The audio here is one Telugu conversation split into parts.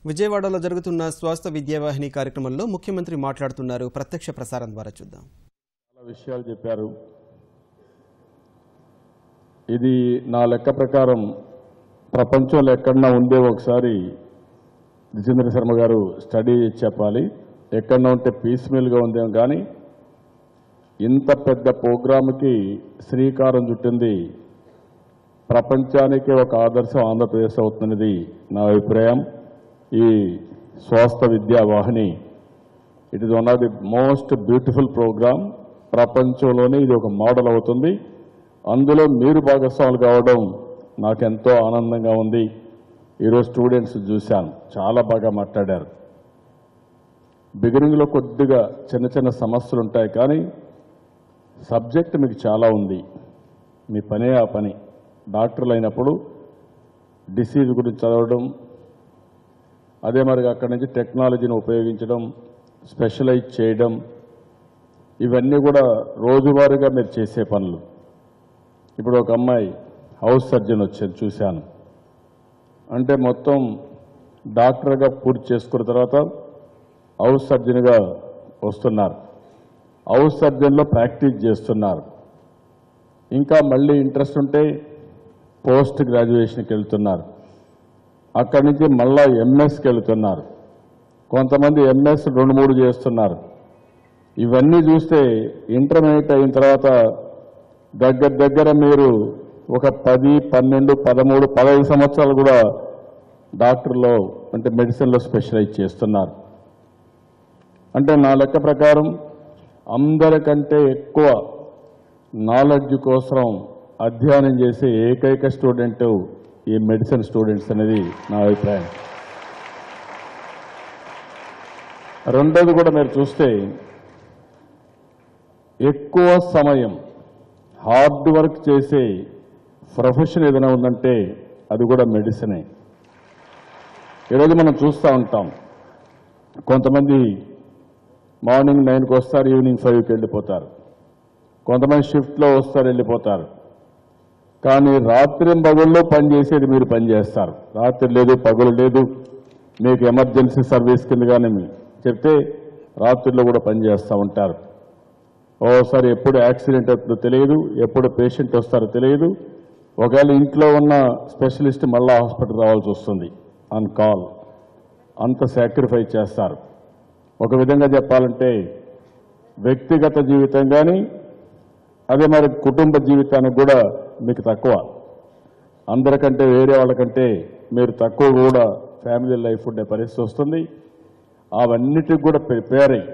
విజయవాడలో జరుగుతున్న స్వాస్థ్య విద్యావాహిని కార్యక్రమంలో ముఖ్యమంత్రి మాట్లాడుతున్నారు. ప్రత్యక్ష ప్రసారం ద్వారా చూద్దాం. చాలా విషయాలు చెప్పారు. ఇది నా లెక్క ప్రకారం ప్రపంచంలో ఎక్కడన్నా ఉందే ఒకసారి జితేంద్ర శర్మ గారు స్టడీ చెప్పాలి. ఎక్కడన్నా ఉంటే పీస్మేల్గా ఉందేమో కానీ ఇంత పెద్ద ప్రోగ్రామ్కి శ్రీకారం చుట్టింది ప్రపంచానికి ఒక ఆదర్శం ఆంధ్రప్రదేశ్ అవుతున్నది నా అభిప్రాయం. ఈ స్వాస్థ్య విద్యా వాహిని it is one of the most beautiful program. ప్రపంచంలోనే ఇది ఒక మోడల్ అవుతుంది. అందులో మీరు భాగస్వాములు కావడం నాకెంతో ఆనందంగా ఉంది. ఈరోజు స్టూడెంట్స్ చూశాను, చాలా బాగా మాట్లాడారు. బిగినింగ్లో కొద్దిగా చిన్న చిన్న సమస్యలు ఉంటాయి, కానీ సబ్జెక్ట్ మీకు చాలా ఉంది. మీ పనే ఆ పని. డాక్టర్లు అయినప్పుడు డిసీజ్ గురించి చదవడం, అదే మరి అక్కడి నుంచి టెక్నాలజీని ఉపయోగించడం, స్పెషలైజ్ చేయడం, ఇవన్నీ కూడా రోజువారీగా మీరు చేసే పనులు. ఇప్పుడు ఒక అమ్మాయి హౌస్ సర్జన్ వచ్చేది చూశాను. అంటే మొత్తం డాక్టర్గా పూర్తి చేసుకున్న తర్వాత హౌస్ సర్జన్గా వస్తున్నారు. హౌస్ సర్జన్లో ప్రాక్టీస్ చేస్తున్నారు. ఇంకా మళ్ళీ ఇంట్రెస్ట్ ఉంటే పోస్ట్ గ్రాడ్యుయేషన్కి వెళ్తున్నారు. అక్కడి నుంచి మళ్ళా ఎంఎస్కి వెళ్తున్నారు. కొంతమంది ఎంఎస్ 2-3 చేస్తున్నారు. ఇవన్నీ చూస్తే ఇంటర్మీడియట్ అయిన తర్వాత దగ్గర మీరు ఒక 10, 12, 13, 15 సంవత్సరాలు కూడా డాక్టర్లో అంటే మెడిసిన్లో స్పెషలైజ్ చేస్తున్నారు. అంటే నా లెక్క ప్రకారం అందరికంటే ఎక్కువ నాలెడ్జ్ కోసం అధ్యయనం చేసే ఏకైక స్టూడెంట్ ఈ మెడిసిన్ స్టూడెంట్స్ అనేది నా అభిప్రాయం. రెండోది కూడా మీరు చూస్తే ఎక్కువ సమయం హార్డ్ వర్క్ చేసే ప్రొఫెషన్ ఏదైనా ఉందంటే అది కూడా మెడిసినే. ఈరోజు మనం చూస్తూ ఉంటాం, కొంతమంది మార్నింగ్ 9కి వస్తారు, ఈవినింగ్ 5కి వెళ్ళిపోతారు. కొంతమంది షిఫ్ట్లో వస్తారు, వెళ్ళిపోతారు. కానీ రాత్రి పగుల్లో పనిచేసేది మీరు పనిచేస్తారు. రాత్రి లేదు, పగులు లేదు. మీకు ఎమర్జెన్సీ సర్వీస్ కింద కానీ చెప్తే రాత్రిలో కూడా పనిచేస్తూ ఉంటారు. ఓసారి ఎప్పుడు యాక్సిడెంట్ అవుతుందో తెలియదు, ఎప్పుడు పేషెంట్ వస్తారో తెలియదు. ఒకవేళ ఇంట్లో ఉన్న స్పెషలిస్ట్ మళ్ళా హాస్పిటల్ రావాల్సి వస్తుంది ఆన్ కాల్. అంత సాక్రిఫైస్ చేస్తారు. ఒక విధంగా చెప్పాలంటే వ్యక్తిగత జీవితం కానీ అదే మరి కుటుంబ జీవితానికి కూడా మీకు తక్కువ. అందరికంటే వేరే వాళ్ళకంటే మీరు తక్కువ కూడా ఫ్యామిలీ లైఫ్ ఉండే పరిస్థితి వస్తుంది. అవన్నిటికి కూడా ప్రిపేర్ అయ్యి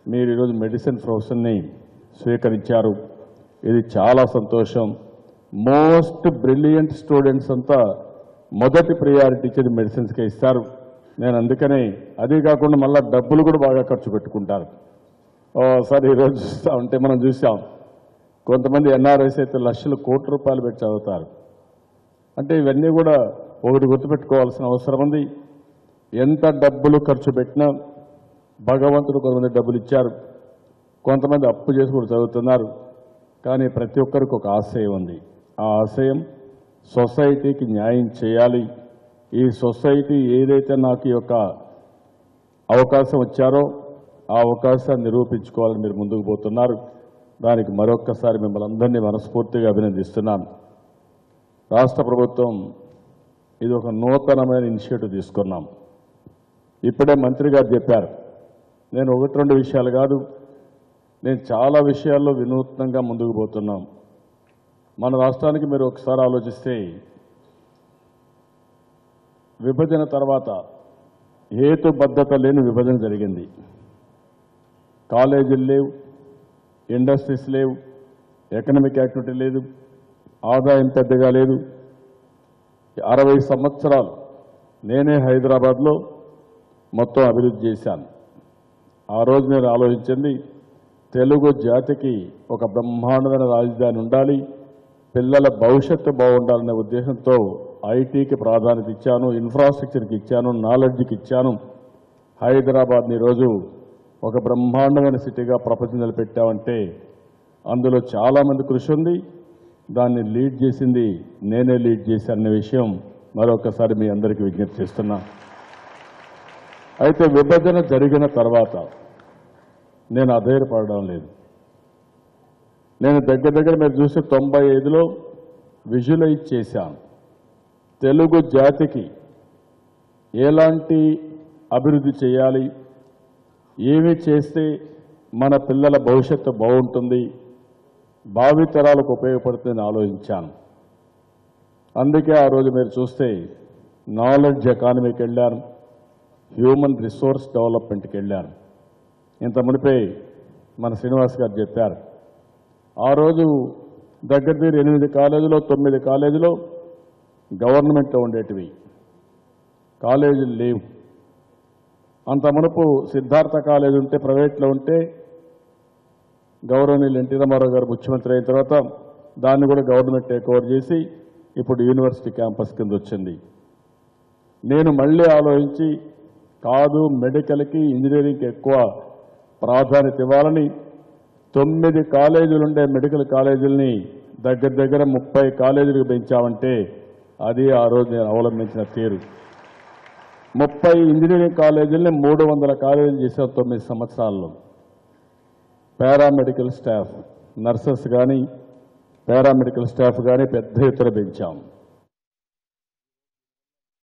మీరు ఈరోజు మెడిసిన్ ప్రొఫెషన్ని స్వీకరించారు. ఇది చాలా సంతోషం. మోస్ట్ బ్రిలియంట్ స్టూడెంట్స్ అంతా మొదటి ప్రియారిటీ ఇచ్చేది మెడిసిన్స్కే ఇస్తారు. నేను అందుకనే అదే కాకుండా మళ్ళీ డబ్బులు కూడా బాగా ఖర్చు పెట్టుకుంటారు. సరే ఈరోజు చూస్తూ ఉంటే మనం చూసాం, కొంతమంది ఎన్ఆర్ఐస్ అయితే లక్షలు కోట్ల రూపాయలు పెట్టి చదువుతారు. అంటే ఇవన్నీ కూడా ఒకటి గుర్తుపెట్టుకోవాల్సిన అవసరం ఉంది. ఎంత డబ్బులు ఖర్చు పెట్టినా భగవంతుడు కొంతమంది డబ్బులు ఇచ్చారు, కొంతమంది అప్పు చేసి కూడా చదువుతున్నారు. కానీ ప్రతి ఒక్కరికి ఒక ఆశయం ఉంది. ఆ ఆశయం సొసైటీకి న్యాయం చేయాలి. ఈ సొసైటీ ఏదైతే నాకు ఈ యొక్క అవకాశం వచ్చారో ఆ అవకాశాన్ని నిరూపించుకోవాలని మీరు ముందుకు పోతున్నారు. దానికి మరొక్కసారి మిమ్మల్ని అందరినీ మనస్ఫూర్తిగా అభినందిస్తున్నాను. రాష్ట్ర ప్రభుత్వం ఇది ఒక నూతనమైన ఇనిషియేటివ్ తీసుకున్నాం. ఇప్పుడే మంత్రి గారు చెప్పారు. నేను 1-2 విషయాలు కాదు, నేను చాలా విషయాల్లో వినూత్నంగా ముందుకు పోతున్నాం. మన రాష్ట్రానికి మీరు ఒకసారి ఆలోచిస్తే విభజన తర్వాత హేతుబద్ధత లేని విభజన జరిగింది. కాలేజీలు లేవు, ఇండస్ట్రీస్ లేవు, ఎకనామిక్ యాక్టివిటీ లేదు, ఆదాయం పెద్దగా లేదు. 60 సంవత్సరాలు నేనే హైదరాబాద్లో మొత్తం అభివృద్ధి చేశాను. ఆ రోజు నేను ఆలోచించింది, తెలుగు జాతికి ఒక బ్రహ్మాండమైన రాజధాని ఉండాలి, పిల్లల భవిష్యత్తు బాగుండాలనే ఉద్దేశంతో ఐటీకి ప్రాధాన్యత ఇచ్చాను, ఇన్ఫ్రాస్ట్రక్చర్కి ఇచ్చాను, నాలెడ్జ్కి ఇచ్చాను. హైదరాబాద్ని ఈరోజు ఒక బ్రహ్మాండమైన సిటీగా ప్రపంచం నిలబెట్టామంటే అందులో చాలామంది కృషి ఉంది. దాన్ని లీడ్ చేసింది నేనే లీడ్ చేశాననే విషయం మరొకసారి మీ అందరికీ విజ్ఞప్తి చేస్తున్నా. అయితే విభజన జరిగిన తర్వాత నేను అధైర్యపడడం లేదు. నేను దగ్గర మీరు చూసి 95లో విజువలైజ్ చేశాను. తెలుగు జాతికి ఎలాంటి అభివృద్ధి చేయాలి, ఏమి చేస్తే మన పిల్లల భవిష్యత్తు బాగుంటుంది, భావితరాలకు ఉపయోగపడుతుందని ఆలోచించాను. అందుకే ఆ రోజు మీరు చూస్తే నాలెడ్జ్ ఎకానమీకి వెళ్ళాను, హ్యూమన్ రిసోర్స్ డెవలప్మెంట్కి వెళ్ళాను. ఇంత మునిపే మన శ్రీనివాస్ గారు చెప్పారు, ఆ రోజు దగ్గర 8 కాలేజీలో 9 కాలేజీలో గవర్నమెంట్లో ఉండేటివి, కాలేజీలు లేవు. అంత మునుపు సిద్ధార్థ కాలేజీ ఉంటే ప్రైవేట్లో ఉంటే గౌరవనీయులు ఎన్టీ రామారావు గారు ముఖ్యమంత్రి అయిన తర్వాత దాన్ని కూడా గవర్నమెంట్ టేక్ ఓవర్ చేసి ఇప్పుడు యూనివర్సిటీ క్యాంపస్ కింద వచ్చింది. నేను మళ్ళీ ఆలోచించి కాదు, మెడికల్కి ఇంజనీరింగ్కి ఎక్కువ ప్రాధాన్యత ఇవ్వాలని 9 కాలేజీలు ఉండే మెడికల్ కాలేజీలని దగ్గర 30 కాలేజీలకు పెంచామంటే అది ఆ రోజు నేను అవలంబించిన తీరు. 30 ఇంజనీరింగ్ కాలేజీలని 300 కాలేజీలు చేశాం 9 సంవత్సరాల్లో. పారామెడికల్ స్టాఫ్, నర్సెస్ కానీ పారామెడికల్ స్టాఫ్ కానీ పెద్ద ఎత్తున పెంచాం.